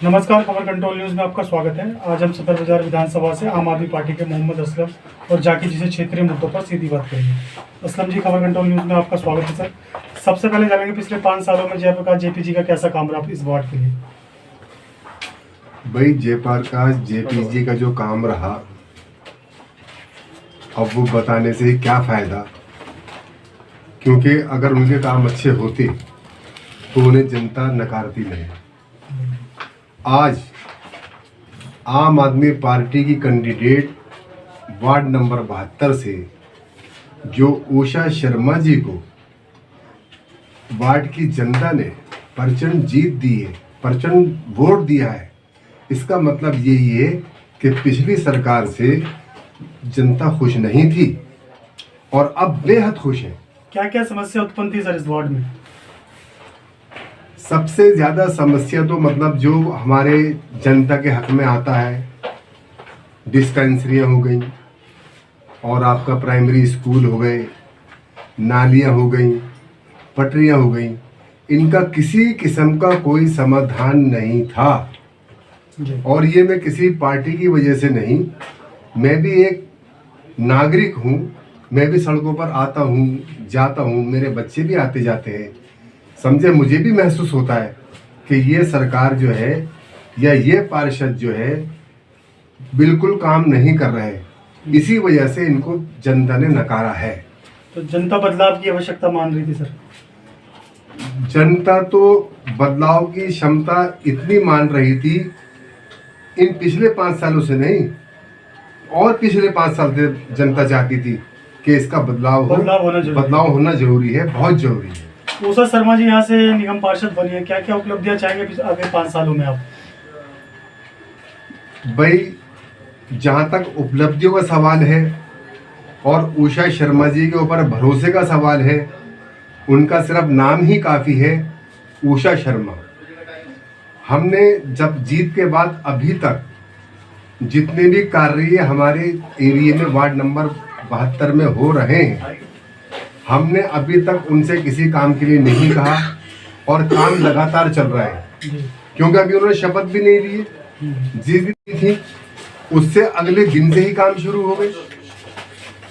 नमस्कार, खबर control news में आपका स्वागत है। आज हम सदर बाजार विधानसभा से आम आदमी पार्टी के मोहम्मद असलम और जाकिर जी से क्षेत्रीय मुद्दों पर सीधी बात करेंगे। असलम जी, खबर कंट्रोल न्यूज में आपका स्वागत है सर। सबसे पहले जानेंगे पिछले 5 सालों में जयप्रकाश जेपी जी का कैसा काम रहा इस वार्ड के लिए। भाई जयप्रकाश जेपी जी का जो काम रहा, अब वो बताने से क्या फायदा, क्योंकि अगर उनके काम अच्छे होते तो उन्हें जनता नकारती नहीं। आज आम आदमी पार्टी की कैंडिडेट वार्ड नंबर 72 से जो उषा शर्मा जी को वार्ड की जनता ने प्रचंड जीत दी है, प्रचंड वोट दिया है, इसका मतलब यही है कि पिछली सरकार से जनता खुश नहीं थी और अब बेहद खुश है। क्या क्या समस्या उत्पन्न थी सर इस वार्ड में? सबसे ज़्यादा समस्या तो मतलब जो हमारे जनता के हक में आता है, डिस्पेंसरियाँ हो गई और आपका प्राइमरी स्कूल हो गए, नालियाँ हो गई, पटरियाँ हो गई, इनका किसी किस्म का कोई समाधान नहीं था। और ये मैं किसी पार्टी की वजह से नहीं, मैं भी एक नागरिक हूँ, मैं भी सड़कों पर आता हूँ, जाता हूँ, मेरे बच्चे भी आते जाते हैं। समझे, मुझे भी महसूस होता है कि ये सरकार जो है या ये पार्षद जो है बिल्कुल काम नहीं कर रहे हैं, इसी वजह से इनको जनता ने नकारा है। तो जनता बदलाव की आवश्यकता मान रही थी सर? जनता तो बदलाव की क्षमता इतनी मान रही थी, इन पिछले 5 सालों से नहीं, और पिछले 5 साल से जनता चाहती थी कि इसका बदलाव होना जरूरी है, बहुत जरूरी है। उषा शर्मा जी यहाँ से निगम पार्षद बनी है, क्या क्या उपलब्धियां चाहेंगे आगे 5 सालों में आप? भाई जहाँ तक उपलब्धियों का सवाल है और उषा शर्मा जी के ऊपर भरोसे का सवाल है, उनका सिर्फ नाम ही काफ़ी है, उषा शर्मा। हमने जब जीत के बाद अभी तक जितने भी कार्य हमारे एरिया में वार्ड नंबर 72 में हो रहे हैं, हमने अभी तक उनसे किसी काम के लिए नहीं कहा और काम लगातार चल रहा है, क्योंकि अभी उन्होंने शपथ भी नहीं ली, जीत दी थी, उससे अगले दिन से ही काम शुरू हो गए।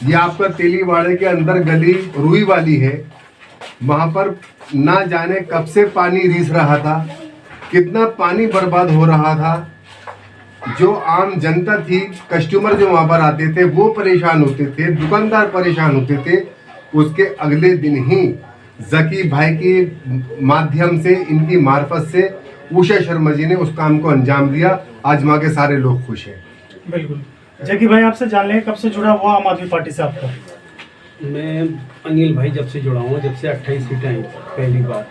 ये आपका तेलीवाड़े के अंदर गली रुई वाली है, वहां पर ना जाने कब से पानी रिस रहा था, कितना पानी बर्बाद हो रहा था। जो आम जनता थी, कस्टमर जो वहां पर आते थे वो परेशान होते थे, दुकानदार परेशान होते थे। उसके अगले दिन ही जकी भाई के माध्यम से, इनकी मार्फत से उषा शर्मा जी ने उस काम को अंजाम दिया। आज वहाँ के सारे लोग खुश हैं। बिल्कुल। जकी भाई, आपसे जान लेंगे कब से जुड़ा हुआ आम आदमी पार्टी से आपका? मैं अनिल भाई जब से जुड़ा हूँ, जब से 28 सीटें आई पहली बार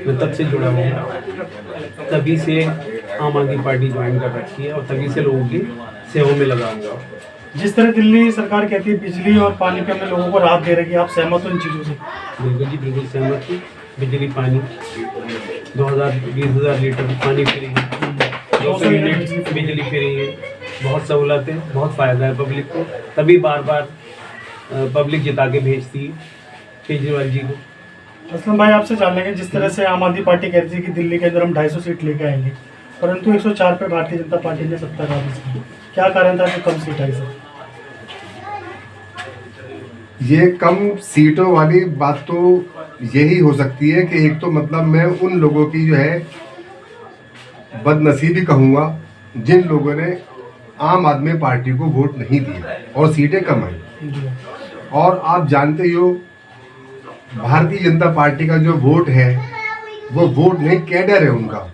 मैं तब से जुड़ा हूँ। तभी से आम आदमी पार्टी ज्वाइन कर रखी है और तभी से लोगों की सेवा में लगा हुआ। जिस तरह दिल्ली सरकार कहती है बिजली और पानी पे अपने लोगों को राहत दे रही है, आप सहमत हो इन चीज़ों से? बिल्कुल जी, बिल्कुल सहमत हूँ। बिजली पानी 20,000-20,000 लीटर पानी फ्री है, 200 यूनिट बिजली फ्री है, बहुत सहूलत है, बहुत फ़ायदा है पब्लिक को। तभी बार बार पब्लिक जिता के भेजती है केजरीवाल जी को। असलम भाई, आपसे जान लेंगे, जिस तरह से आम आदमी पार्टी कहती है कि दिल्ली के अंदर हम 250 सीट लेके आएंगे, परंतु 104 पे भारतीय जनता पार्टी ने सत्ता काबीज की, क्या कारण था कि कम सीट आई सर? ये कम सीटों वाली बात तो यही हो सकती है कि एक तो मतलब मैं उन लोगों की जो है बदनसीबी कहूँगा जिन लोगों ने आम आदमी पार्टी को वोट नहीं दिया और सीटें कम आई। और आप जानते ही हो, भारतीय जनता पार्टी का जो वोट है वो वोट नहीं, कैडर है उनका।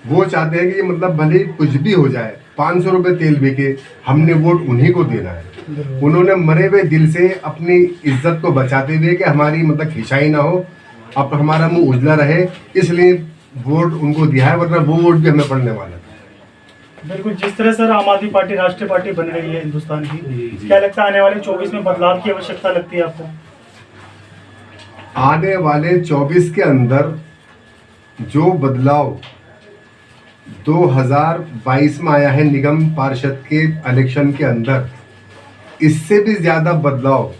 वो चाहते हैं कि मतलब भले कुछ भी हो जाए, 500 रुपये तेल बिके, हमने वोट उन्हीं को देना है। उन्होंने मरे हुए दिल से अपनी इज्जत को बचाते हुए कि हमारी मतलब खिंचाई ना हो, अब हमारा मुंह उजला रहे, इसलिए वोट उनको दिया है, वरना वो वोट भी हमें पड़ने वाला था। बिल्कुल। जिस तरह सर आम आदमी पार्टी राष्ट्रीय पार्टी बन रही है हिंदुस्तान की, क्या लगता है आने वाले 24 में बदलाव की आवश्यकता लगती है आपको? आने वाले 24 के अंदर जो बदलाव 2022 में आया है निगम पार्षद के इलेक्शन के अंदर, इससे भी ज़्यादा बदलाव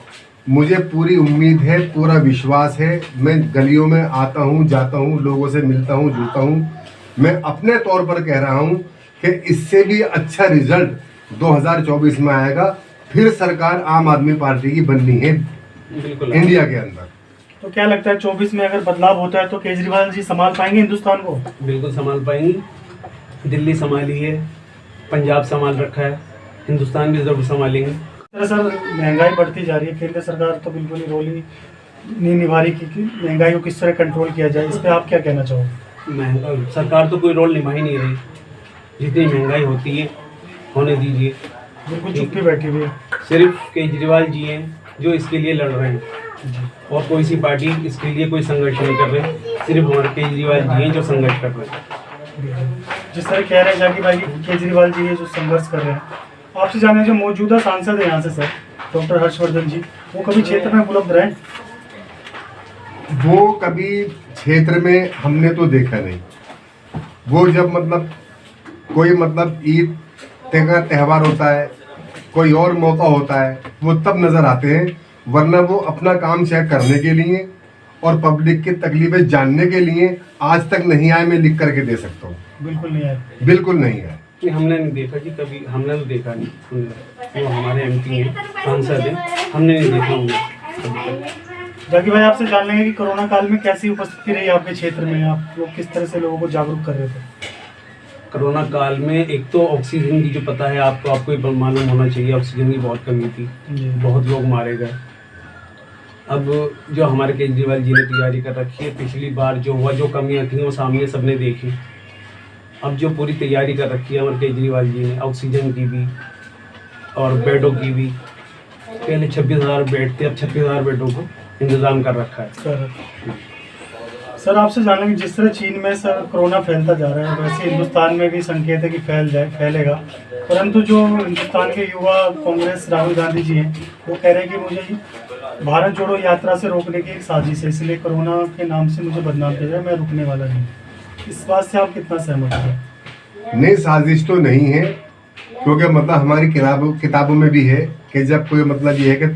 मुझे पूरी उम्मीद है, पूरा विश्वास है। मैं गलियों में आता हूँ, जाता हूँ, लोगों से मिलता हूँ, जुड़ता हूँ। मैं अपने तौर पर कह रहा हूँ कि इससे भी अच्छा रिजल्ट 2024 में आएगा। फिर सरकार आम आदमी पार्टी की बननी है बिल्कुल इंडिया के अंदर। तो क्या लगता है 24 में अगर बदलाव होता है तो केजरीवाल जी संभाल पाएंगे हिंदुस्तान को? बिल्कुल संभाल पाएंगे। दिल्ली संभाली है, पंजाब संभाल रखा है, हिंदुस्तान भी जरूर संभालेंगे। सर महंगाई बढ़ती जा रही है, केंद्र सरकार तो बिल्कुल ही रोल ही नहीं निभा रही कि महंगाई को किस तरह कंट्रोल किया जाए, इस पर आप क्या कहना चाहोगे? सरकार तो कोई रोल निभा ही नहीं रही। जितनी महंगाई होती है होने दीजिए। बिल्कुल चुप्पी बैठी हुई है। सिर्फ केजरीवाल जी हैं जो इसके लिए लड़ रहे हैं और कोई सी पार्टी इसके लिए कोई संघर्ष नहीं कर रहे। सिर्फ हमारे केजरीवाल जी हैं जो संघर्ष कर रहे हैं। जिस तरह कह रहे हैं जाकिर भाई केजरीवाल जी ये जो संघर्ष कर रहे हैं, आपसे जाने जो मौजूदा सांसद है यहाँ से सर डॉक्टर हर्षवर्धन जी, वो कभी क्षेत्र में उपलब्ध रहे? वो कभी क्षेत्र में हमने तो देखा नहीं। वो जब मतलब कोई मतलब ईद का त्यौहार होता है, कोई और मौका होता है, वो तब नज़र आते हैं। वरना वो अपना काम चेक करने के लिए और पब्लिक की तकलीफें जानने के लिए आज तक नहीं आए। मैं लिख करके दे सकता हूँ। बिल्कुल नहीं आए। बिल्कुल नहीं है। कि हमने नहीं देखा जी, कभी हमने तो देखा नहीं। वो हमारे एमपी हैं, सांसद हैं, हमने नहीं देखा उन्हें। जाकिर भाई आपसे जान लेंगे कि कोरोना काल में कैसी उपस्थिति रही आपके क्षेत्र में, आप लोग किस तरह से लोगों को जागरूक कर रहे थे? कोरोना काल में एक तो ऑक्सीजन की जो पता है आपको ही मालूम होना चाहिए, ऑक्सीजन की बहुत कमी थी, बहुत लोग मारे गए। अब जो हमारे केजरीवाल जी ने तैयारी कर रखी है, पिछली बार जो हुआ, जो कमियां थी वो सामने सबने देखी। अब जो पूरी तैयारी कर रखी है हमारे केजरीवाल जी ने, ऑक्सीजन की भी और बेडों की भी। पहले 26,000 बेड थे, अब 26,000 बेडों को इंतजाम कर रखा है। सर आपसे जान लेंगे जिस तरह चीन में सर कोरोना फैलता जा रहा है, वैसे हिंदुस्तान में भी संकेत है कि फैलेगा। परंतु जो हिंदुस्तान के युवा कांग्रेस राहुल गांधी जी हैं, वो कह रहे हैं कि मुझे भारत जोड़ो यात्रा से रोकने की एक साजिश है, इसलिए कोरोना के नाम से मुझे बदनाम किया जाए, मैं रुकने वाला नहीं। इस बात से आप कितना सहमत हैं? नहीं, साजिश तो नहीं है, क्योंकि मतलब हमारी किताबों में भी है कि जब कोई मतलब ये है कि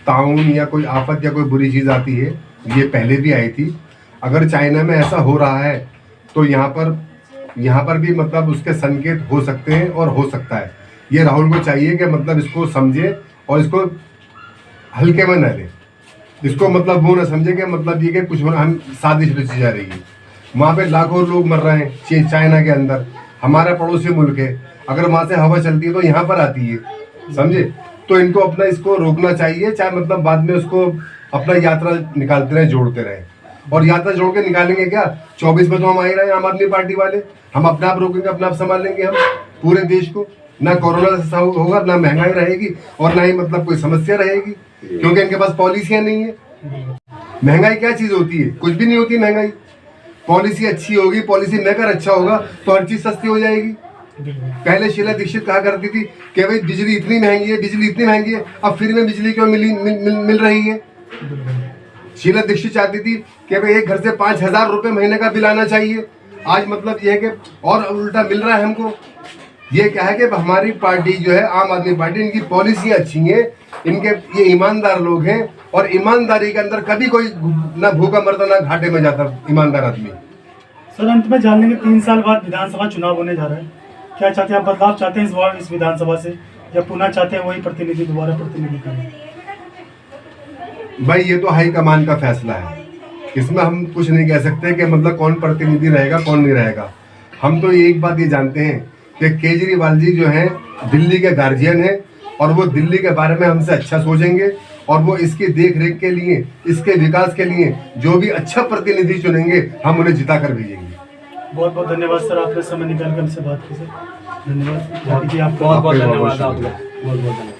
ताउन या कोई आफत या कोई बुरी चीज़ आती है, ये पहले भी आई थी। अगर चाइना में ऐसा हो रहा है तो यहाँ पर भी मतलब उसके संकेत हो सकते हैं और हो सकता है। ये राहुल को चाहिए कि मतलब इसको समझे और इसको हल्के में न ले। इसको मतलब वो ना समझे कि मतलब ये कि कुछ हम साजिश रची जा रही है। वहाँ पे लाखों लोग मर रहे हैं चाइना के अंदर, हमारा पड़ोसी मुल्क है। अगर वहाँ से हवा चलती है तो यहाँ पर आती है, समझे? तो इनको अपना इसको रोकना चाहिए, चाहे मतलब बाद में उसको अपना यात्रा निकालते रहे, जोड़ते रहे। और यात्रा जोड़ के निकालेंगे क्या? 24 में तो हम आ ही रहे हैं आम आदमी पार्टी वाले। हम अपने आप रोकेंगे, अपने आप संभाल लेंगे हम पूरे देश को। ना कोरोना से होगा, ना महंगाई रहेगी और ना ही मतलब कोई समस्या रहेगी, क्योंकि इनके पास पॉलिसियां नहीं है। महंगाई क्या चीज होती है? कुछ भी नहीं होती महंगाई। पॉलिसी अच्छी होगी, पॉलिसी मेकर अच्छा होगा तो हर चीज सस्ती हो जाएगी। पहले शीला दीक्षित कहा करती थी कि भाई बिजली इतनी महंगी है, बिजली इतनी महंगी है, अब फ्री में बिजली क्यों मिल रही है? शीला दीक्षित चाहती थी कि भाई एक घर से 5,000 रुपये महीने का बिल आना चाहिए। आज मतलब यह है कि और उल्टा मिल रहा है हमको। ये क्या है कि हमारी पार्टी जो है आम आदमी पार्टी, इनकी पॉलिसी अच्छी है, इनके ये ईमानदार लोग हैं और ईमानदारी के अंदर कभी कोई ना भूखा मरता ना घाटे में जाता ईमानदार आदमी। सर अंत में जान लेंगे 3 साल बाद विधानसभा चुनाव होने जा रहा है, क्या चाहते हैं आप? बदलाव चाहते हैं इस बार इस विधानसभा से, या पुनः चाहते हैं वही प्रतिनिधि दोबारा प्रतिनिधि करें? भाई ये तो हाईकमान का फैसला है, इसमें हम कुछ नहीं कह सकते कि मतलब कौन प्रतिनिधि रहेगा कौन नहीं रहेगा। हम तो एक बात ये जानते हैं कि केजरीवाल जी जो हैं दिल्ली के गार्जियन हैं और वो दिल्ली के बारे में हमसे अच्छा सोचेंगे और वो इसकी देख रेख के लिए, इसके विकास के लिए जो भी अच्छा प्रतिनिधि चुनेंगे हम उन्हें जिता कर भेजेंगे। बहुत बहुत धन्यवाद सर, आपने समय निकाल कर हमसे बात की सर। धन्यवाद। बहुत बहुत धन्यवाद आपका, बहुत बहुत धन्यवाद।